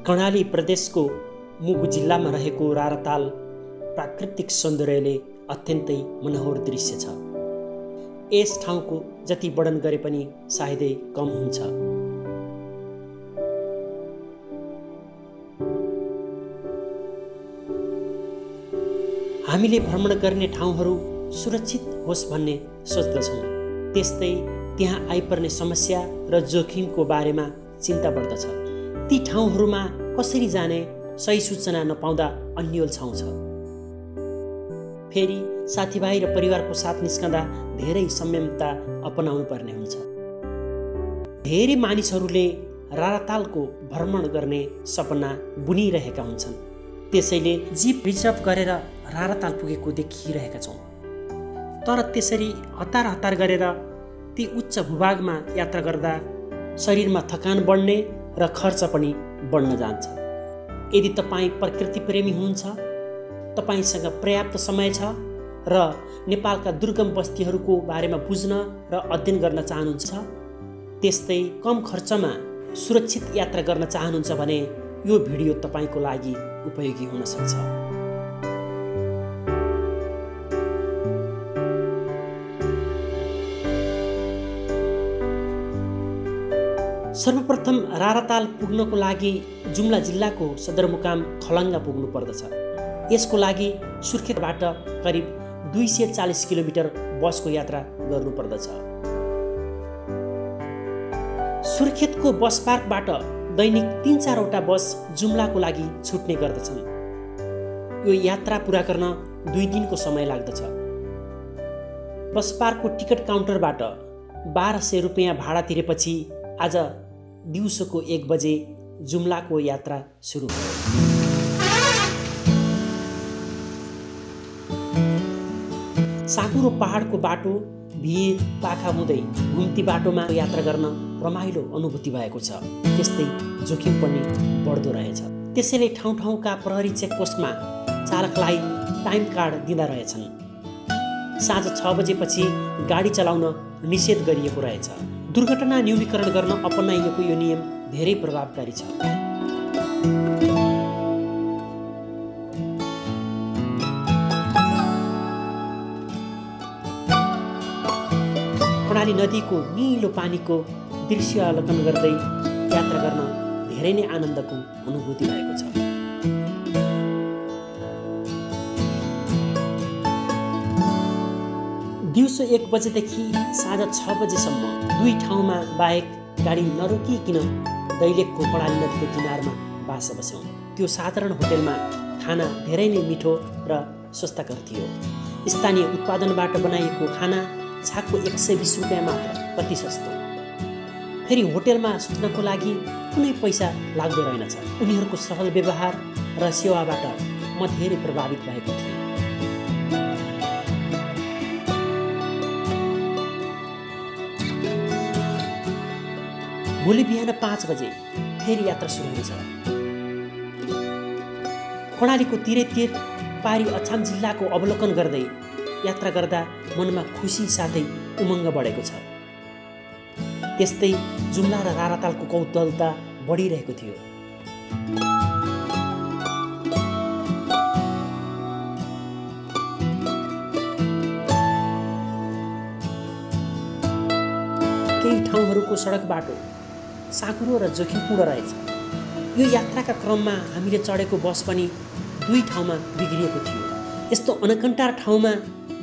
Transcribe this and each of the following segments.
कर्णाली प्रदेशको मुगु जिल्लामा रहेको राराताल प्राकृतिक सौन्दर्यले अत्यन्तै मनोहर दृश्य छ। यस ठाउँको जति वर्णन गरे पनि सायदै कम हुन्छ। हामीले भ्रमण गर्ने ठाउँहरू सुरक्षित होस् भन्ने सोच्दछौँ, त्यस्तै त्यहाँ आइपर्ने समस्या र जोखिमको बारेमा चिन्ता बढ्दछ। ती ठाउँहरूमा कसरी जाने सही सूचना नपाउँदा अन्यल छाउँछ। फेरि साथीभाइ र परिवारको साथ निस्कँदा धेरै संयमता अपनाउनु पर्ने हुन्छ। धेरै मानिसहरूले रारातालको भ्रमण गर्ने सपना बुनिरहेका हुन्छन्, त्यसैले जीप रिजर्भ गरेर राराताल पुगेको देखिरहेका छौँ। तर त्यसरी हतार हतार गरेर ती उच्च भूभागमा यात्रा गर्दा शरीरमा थकान बढ्ने र खर्च पनि बढ्न जान्छ। यदि तपाईँ प्रकृति प्रेमी हुनुहुन्छ, तपाईँसँग पर्याप्त समय छ र नेपालका दुर्गम बस्तीहरूको बारेमा बुझ्न र अध्ययन गर्न चाहनुहुन्छ, त्यस्तै कम खर्चमा सुरक्षित यात्रा गर्न चाहनुहुन्छ भने यो भिडियो तपाईँको लागि उपयोगी हुन सक्छ। सर्वप्रथम राराताल पुग्नको लागि जुम्ला जिल्लाको सदरमुकाम खलङ्गा पुग्नु पर्दछ। यसको लागि सुर्खेतबाट करिब 240 किलोमिटर बसको यात्रा गर्नुपर्दछ। सुर्खेतको बस पार्कबाट दैनिक 3-4 वटा बस जुम्लाको लागि छुट्ने गर्दछन्। यो यात्रा पुरा गर्न 2 दिनको समय लाग्दछ। बस पार्कको टिकट काउन्टरबाट 1200 रुपियाँ भाडा तिरेपछि आज दिउँसोको 1 बजे जुम्लाको यात्रा सुरु भयो। साँगुरो पहाडको बाटो भिर पाखा हुँदै घुम्ती बाटोमा यात्रा गर्न रमाइलो अनुभूति भएको छ, त्यस्तै जोखिम पनि बढ्दो रहेछ। त्यसैले ठाउँ ठाउँका प्रहरी चेकपोस्टमा चालकलाई टाइम कार्ड दिँदा रहेछन्। साँझ 6 बजेपछि गाडी चलाउन निषेध गरिएको रहेछ। दुर्घटना न्यूनीकरण गर्न अपनाइएको यो नियम धेरै प्रभावकारी छ। कर्णाली नदीको नीलो पानीको दृश्य अवलोकन गर्दै यात्रा गर्न धेरै नै आनन्दको अनुभूति भएको छ। दिउँसो 1 बजेदेखि साँझ 6 बजेसम्म 2 ठाउँमा बाहेक गाडी नरोकिकन दैलेखको कर्णाली नदीको किनारमा बास बस्यौँ। त्यो साधारण होटेलमा खाना धेरै नै मिठो र स्वस्थकर थियो। स्थानीय उत्पादनबाट बनाइएको खाना छाकको 120 रुपियाँ मात्र, कति सस्तो। फेरि होटेलमा सुत्नको लागि कुनै पैसा लाग्दो रहेनछ। उनीहरूको सरल व्यवहार र सेवाबाट म धेरै प्रभावित भएको थिएँ। भोलि बिहान 5 बजे फेरि यात्रा सुरु हुनेछ। कर्णालीको तिरै पारी अछाम जिल्लाको अवलोकन गर्दै यात्रा गर्दा मनमा खुसी साथै उमङ्ग बढेको छ। त्यस्तै जुम्ला र रारातालको कौतूहलता बढिरहेको थियो। केही ठाउँहरूको सडक बाटो साँघुरो र जोखिमपूर्ण रहेछ। यो यात्राका क्रममा हामीले चढेको बस पनि 2 ठाउँमा बिग्रिएको थियो। यस्तो अनकन्टार ठाउँमा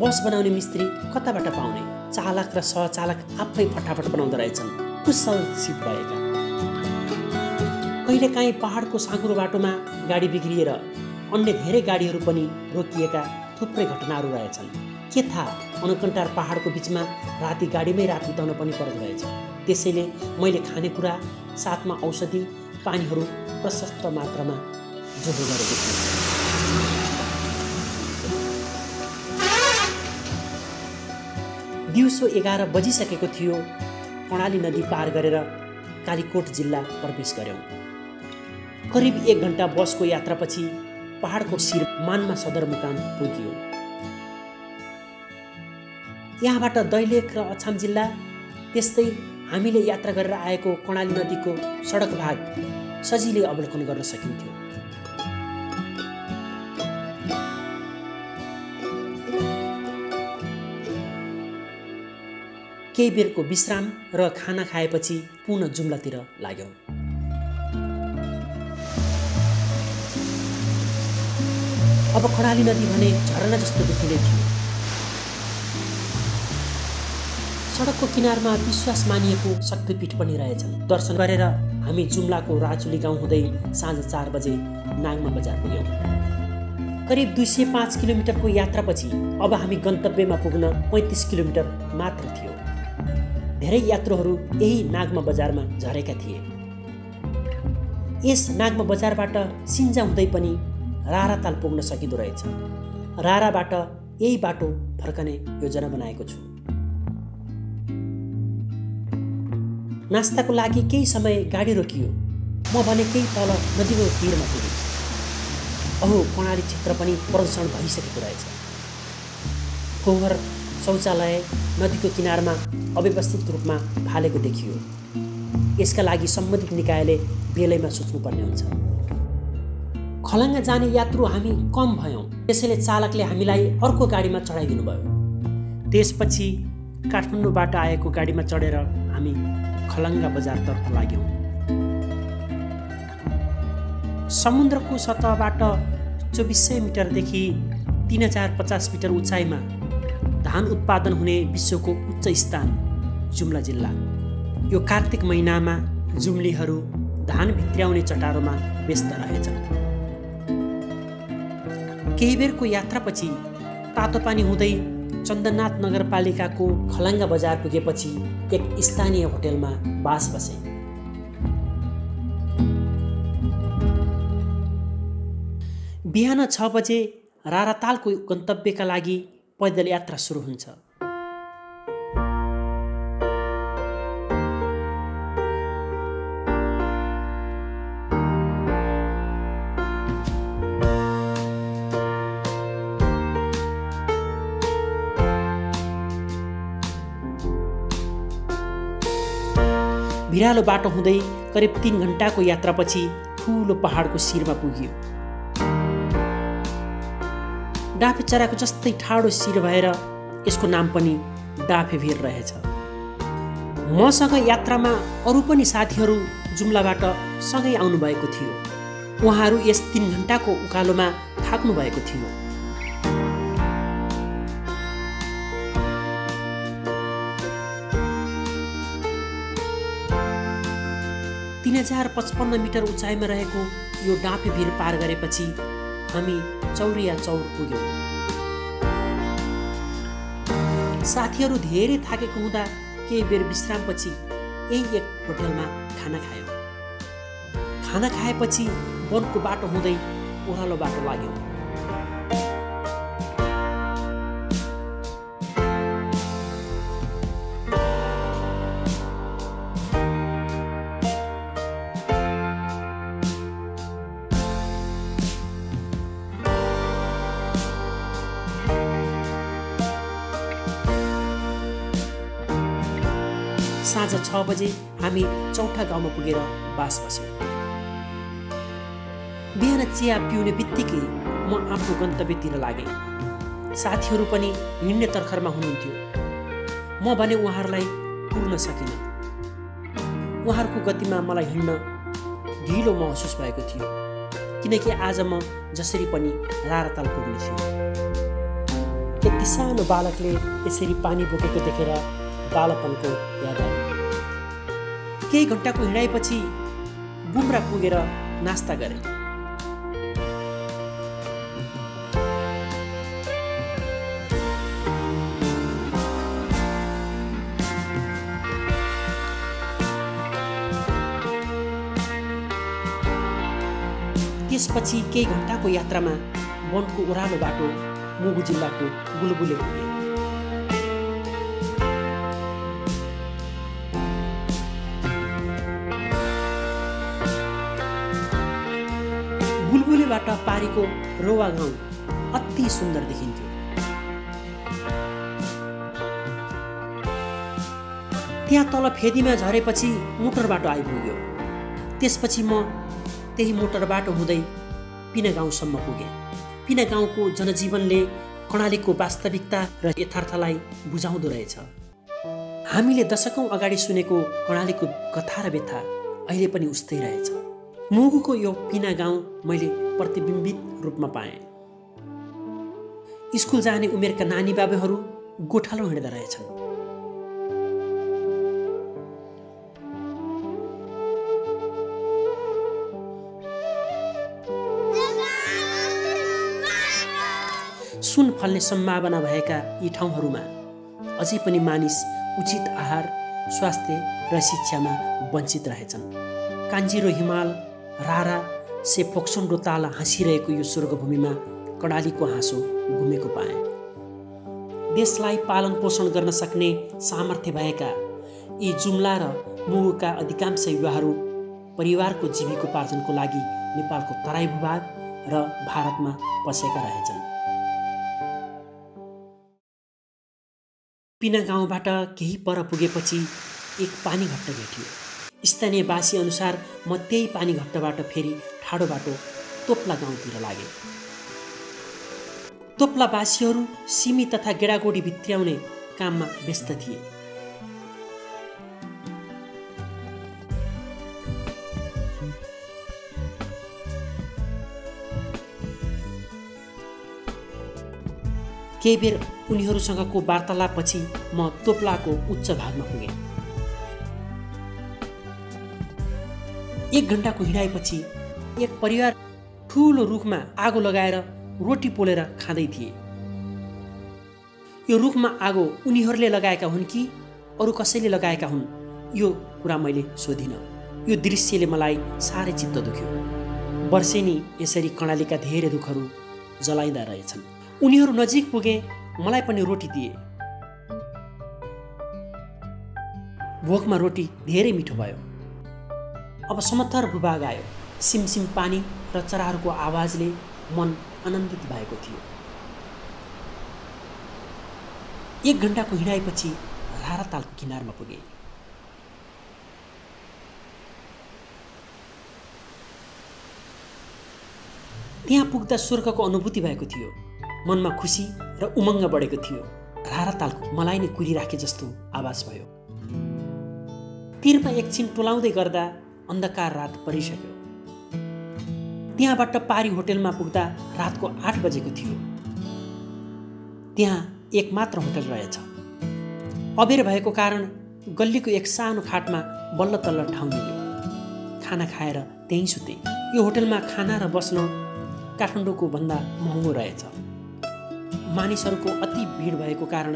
बस बनाउने मिस्त्री कताबाट पाउने? चालक र सहचालक आफै फटाफट बनाउँदो रहेछन्, कुशल सिप भएका। कहिलेकाहीँ पहाडको साँघुरो बाटोमा गाडी बिग्रिएर अन्य धेरै गाडीहरू पनि रोकिएका थुप्रै घटनाहरू रहेछन्। के थाहा, अनुकन्टार पहाडको बिचमा राति गाडीमै रात बिताउन पनि पर्दो रहेछ। त्यसैले मैले खानेकुरा साथमा औषधि पानीहरू प्रशस्त मात्रामा जोहो गरेको थिएँ। दिउँसो 11 बजिसकेको थियो। कर्णाली नदी पार गरेर कालीकोट जिल्ला प्रवेश गर्यौँ। करिब 1 घण्टा बसको यात्रापछि पहाडको शिर मानमा सदरमुकाम पुग्यो। यहाँबाट दैलेख र अछाम जिल्ला, त्यस्तै हामीले यात्रा गरेर आएको कर्णाली नदीको सडक भाग सजिलै अवलोकन गर्न सकिन्थ्यो। केही बेरको विश्राम र खाना खाएपछि पुनः जुम्लातिर लाग्यौँ। अब कर्णाली नदी भने झरना जस्तो देखिँदै थियो। सडकको किनारमा विश्वास मानिएको शक्तिपीठ पनि रहेछन्। दर्शन गरेर हामी जुम्लाको राजुली गाउँ हुँदै साँझ 4 बजे नागमा बजार पुग्यौँ। करिब 205 किलोमिटरको यात्रापछि अब हामी गन्तव्यमा पुग्न 35 किलोमिटर मात्र थियो। धेरै यात्रुहरू यही नागमा बजारमा झरेका थिए। यस नागमा बजारबाट सिन्जा हुँदै पनि राराताल पुग्न सकिँदो रहेछ। राराबाट यही बाटो फर्कने योजना बनाएको छु। नास्ताको लागि केही समय गाडी रोकियो। म भने केही तल नदीको तीरमा पुगेँ। अहो, कर्णाली क्षेत्र पनि प्रदूषण भइसकेको रहेछ। फोहोर शौचालय नदीको किनारमा अव्यवस्थित रूपमा फालेको देखियो। यसका लागि सम्बन्धित निकायले बेलैमा सोच्नुपर्ने हुन्छ। खलङ्गा जाने यात्रु हामी कम भयौँ, त्यसैले चालकले हामीलाई अर्को गाडीमा चढाइदिनु भयो। त्यसपछि काठमाडौँबाट आएको गाडीमा चढेर हामी खलङ्गा बजारतर्फ लाग्यौँ। समुद्रको सतहबाट 2400 मिटरदेखि 3050 मिटर उचाइमा धान उत्पादन हुने विश्वको उच्च स्थान जुम्ला जिल्ला। यो कार्तिक महिनामा जुम्लीहरू धान भित्र्याउने चटारोमा व्यस्त रहेछन्। केही बेरको यात्रापछि तातोपानी हुँदै चन्दननाथ नगरपालिकाको खलङ्गा बजार पुगेपछि एक स्थानीय होटेलमा बास बसे। बिहान 6 बजे रारातालको गन्तव्यका लागि पैदल यात्रा सुरु हुन्छ। भिरालो बाटो हुँदै करिब 3 घण्टाको यात्रापछि ठुलो पहाडको शिरमा पुग्यो। डाफे चराको जस्तै ठाडो शिर भएर यसको नाम पनि डाफेभिर रहेछ। मसँग यात्रामा अरू पनि साथीहरू जुम्लाबाट सँगै आउनुभएको थियो। उहाँहरू यस 3 घण्टाको उकालोमा थाक्नु भएको थियो। 3055 मिटर उचाइमा रहेको यो डाँफेभिर पार गरेपछि हामी चौरिया चौर पुग्यौँ। साथीहरू धेरै थाकेको हुँदा केही बेर विश्रामपछि यही एक होटलमा खाना खायौँ। खाना खाएपछि वनको बाटो हुँदै ओह्रालो बाटो लाग्यौँ। साँझ 6 बजे हामी चौथा गाउँमा पुगेर बास बस्यौँ। बिहान चिया पिउने बित्तिकै म आफ्नो गन्तव्यतिर लागेँ। साथीहरू पनि हिँड्ने तर्खरमा हुनुहुन्थ्यो। म भने उहाँहरूलाई पुग्न सकिनँ। उहाँहरूको गतिमा मलाई हिँड्न ढिलो महसुस भएको थियो, किनकि आज म जसरी पनि राराताल पुग्ने थियो। यति सानो बालकले यसरी पानी बोकेको देखेर बालपनको याद आयो। केही घण्टाको हिँडाइपछि बुम्रा पुगेर नास्ता गरे। त्यसपछि केही घण्टाको यात्रामा वनको ओह्रालो बाटो मुगु जिल्लाको बुलबुले पुगे। बुलबुलेबाट पारीको रोवा गाउँ अति सुन्दर देखिन्थ्यो। त्यहाँ तल फेदीमा झरेपछि मोटर बाटो आइपुग्यो। त्यसपछि म त्यही मोटर बाटो हुँदै पिना गाउँसम्म पुगे। पिना गाउँको जनजीवनले कर्णालीको वास्तविकता र यथार्थलाई बुझाउँदो रहेछ। हामीले दशकौं अगाडि सुनेको कर्णालीको कथा र व्यथा अहिले पनि उस्तै रहेछ। मुगुको यो पिना गाउँ मैले प्रतिबिम्बित रूपमा पाएँ। स्कुल जाने उमेरका नानी बाबुहरू गोठालो हिँड्दा रहेछन्। सुन फल्ने सम्भावना भएका यी ठाउँहरूमा अझै पनि मानिस उचित आहार, स्वास्थ्य र शिक्षामा वञ्चित रहेछन्। कान्जिरो हिमाल, रारा से फोक्सोन्डो ताल हाँसिरहेको यो स्वर्गभूमिमा कर्णालीको हाँसो घुमेको पाएँ। देशलाई पालन पोषण गर्न सक्ने सामर्थ्य भएका यी जुम्ला र मुगुका अधिकांश युवाहरू परिवारको जीविकोपार्जनको लागि नेपालको तराई भूभाग र भारतमा बसेका रहेछन्। पिना गाउँबाट केही पर पुगेपछि एक पानी घट्ट भेटियो। स्थानीयवासी अनुसार म त्यही पानी घट्टबाट फेरि ठाडो बाटो तोप्ला गाउँतिर लागे। तोप्लावासीहरू सिमी तथा गेडागोडी भित्र्याउने काममा व्यस्त थिए। केही बेर उनीहरूसँगको वार्तालापपछि म तोप्लाको उच्च भागमा पुगेँ। 1 घण्टाको हिँडाइपछि एक परिवार ठूलो रुखमा आगो लगाएर रोटी पोलेर खाँदै थिए। यो रुखमा आगो उनीहरूले लगाएका हुन् कि अरू कसैले लगाएका हुन्, यो कुरा मैले सोधिनँ। यो दृश्यले मलाई साह्रै चित्त दुख्यो। वर्षेनी यसरी कर्णालीका धेरै रुखहरू जलाइँदा रहेछन्। उनीहरू नजिक पुगे, मलाई पनि रोटी दिए। भोकमा रोटी धेरै मिठो भयो। अब समथर भूभाग आयो। सिमसिम पानी र चराहरूको आवाजले मन आनन्दित भएको थियो। 1 घण्टाको हिँडाइपछि रारा तालको किनारमा पुगे। त्यहाँ पुग्दा स्वर्गको अनुभूति भएको थियो। मनमा खुसी र उमङ्ग बढेको थियो। रारा तालको मलाई नै कुरिराखे जस्तो आवाज भयो। तीरमा एकछिन टोलाउँदै गर्दा अन्धकार रात परिसक्यो। त्यहाँबाट पारी होटेलमा पुग्दा रातको 8 बजेको थियो। त्यहाँ एक मात्र होटल रहेछ। अबेर भएको कारण गल्लीको एक सानो खाटमा बल्ल तल्ल ठाउँ मिल्यो। खाना खाएर त्यहीँ सुते। यो होटलमा खाना र बस्न काठमाडौँको भन्दा महँगो रहेछ। मानिसहरूको अति भिड भएको कारण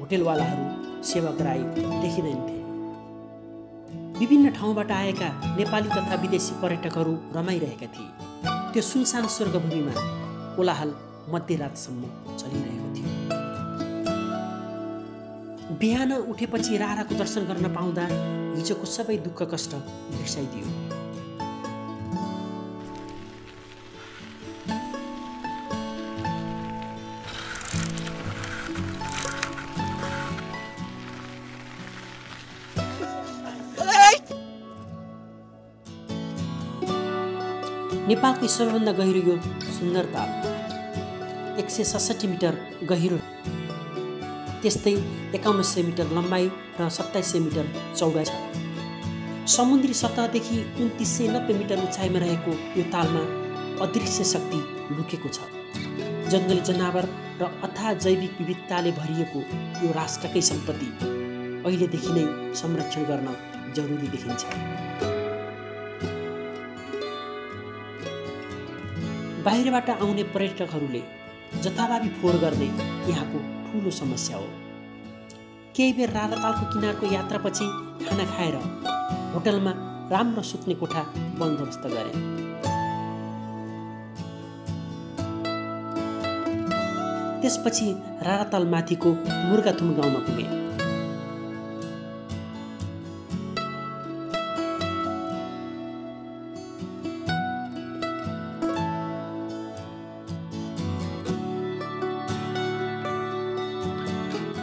होटेलवालाहरू सेवाग्राही देखिँदैनथे। विभिन्न ठाउँबाट आएका नेपाली तथा विदेशी पर्यटकहरू रमाइरहेका थिए। त्यो सुनसान स्वर्गभूमिमा कोलाहल मध्यरातसम्म चलिरहेको थियो। बिहान उठेपछि राराको दर्शन गर्न पाउँदा हिजोको सबै दुःख कष्ट बिर्साइदियो। नेपालको सबैभन्दा गहिरो यो सुन्दर ताल 167 मिटर गहिरो, त्यस्तै 5100 मिटर लम्बाइ र 2700 मिटर चौडाइ छ। समुद्री सतहदेखि 2990 मिटर उचाइमा रहेको यो तालमा अदृश्य शक्ति लुकेको छ। जङ्गली जनावर र अथाह जैविक विविधताले भरिएको यो राष्ट्रकै सम्पत्ति अहिलेदेखि नै संरक्षण गर्न जरुरी देखिन्छ। बाहिरबाट आउने पर्यटकहरूले जथाभावी फोहोर गर्ने यहाँको ठुलो समस्या हो। केही बेर रारातालको किनारको यात्रापछि खाना खाएर होटलमा राम्रो सुत्ने कोठा बन्दोबस्त गरे। त्यसपछि राराताल माथिको मुर्गाथुम गाउँमा पुगे।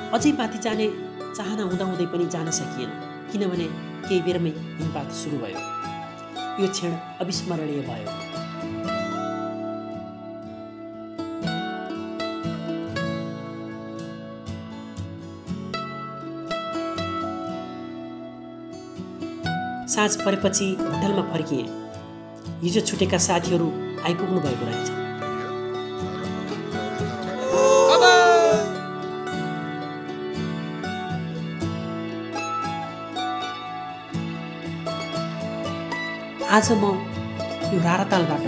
अझै माथि जाने चाहना हुँदाहुँदै पनि जान सकिएन, किनभने केही बेरमै हिमपात सुरु भयो। यो क्षण अविस्मरणीय भयो। साँझ परेपछि होटलमा फर्किएँ। हिजो छुटेका साथीहरू आइपुग्नु भएको रहेछ। आज म यो रारातालबाट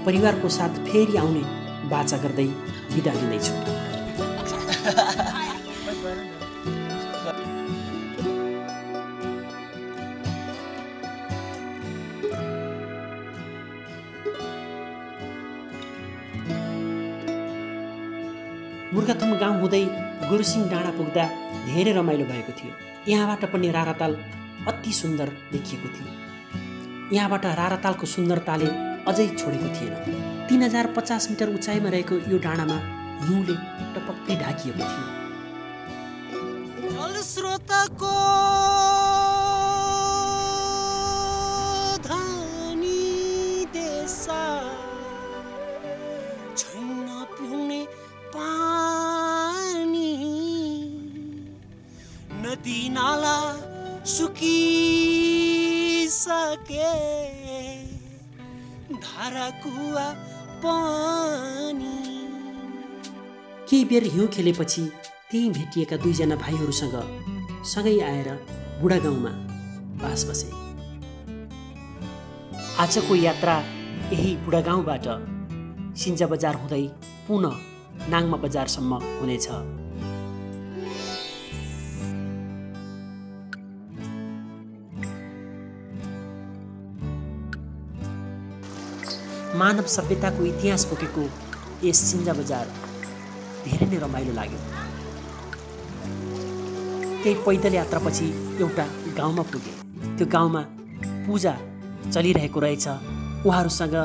परिवारको साथ फेरि आउने बाचा गर्दै बिदा लिँदैछु। मुर्गाथुम गाउँ हुँदै गुरुसिंह डाँडा पुग्दा धेरै रमाइलो भएको थियो। यहाँबाट पनि राराताल अति सुन्दर देखिएको थियो। यहाँबाट रारातालको सुन्दरताले अझै छोडेको थिएन। 3050 मिटर उचाइमा रहेको यो डाँडामा हिउँले टपक्कै ढाकिएको थियो। जलस्रोतको धनी देश छैन पिउने पानी, नदी नाला सुकिसके, धारा कुवा पानी। केही बेर हिउँ खेलेपछि त्यही भेटिएका दुईजना भाइहरूसँग सँगै आएर बुढा गाउँमा बास बसे। आजको यात्रा यही बुढा गाउँबाट सिन्जा बजार हुँदै पुनः नाङमा बजारसम्म हुनेछ। मानव सभ्यताको इतिहास बोकेको यस सिन्जा बजार धेरै नै रमाइलो लाग्यो। केही पैदल यात्रापछि एउटा गाउँमा पुगे। त्यो गाउँमा पूजा चलिरहेको रहेछ। उहाँहरूसँग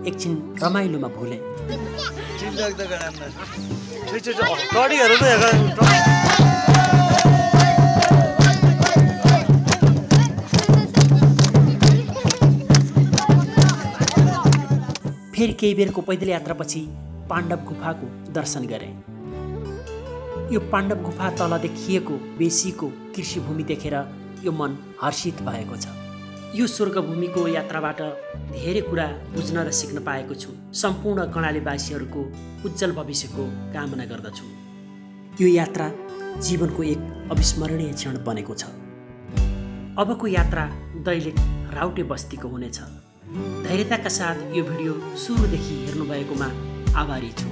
एकछिन रमाइलोमा भुले। फेरि केही बेरको पैदल यात्रापछि पाण्डव गुफाको दर्शन गरे। यो पाण्डव गुफा तल देखिएको बेसीको कृषिभूमि देखेर यो मन हर्षित भएको छ। यो स्वर्गभूमिको यात्राबाट धेरै कुरा बुझ्न र सिक्न पाएको छु। सम्पूर्ण कर्णालीवासीहरूको उज्जवल भविष्यको कामना गर्दछु। यो यात्रा जीवनको एक अविस्मरणीय क्षण बनेको छ। अबको यात्रा दैलेख राउटे बस्तीको हुनेछ। धैर्यताका साथ यो भिडियो सुरुदेखि हेर्नुभएकोमा आभारी छु।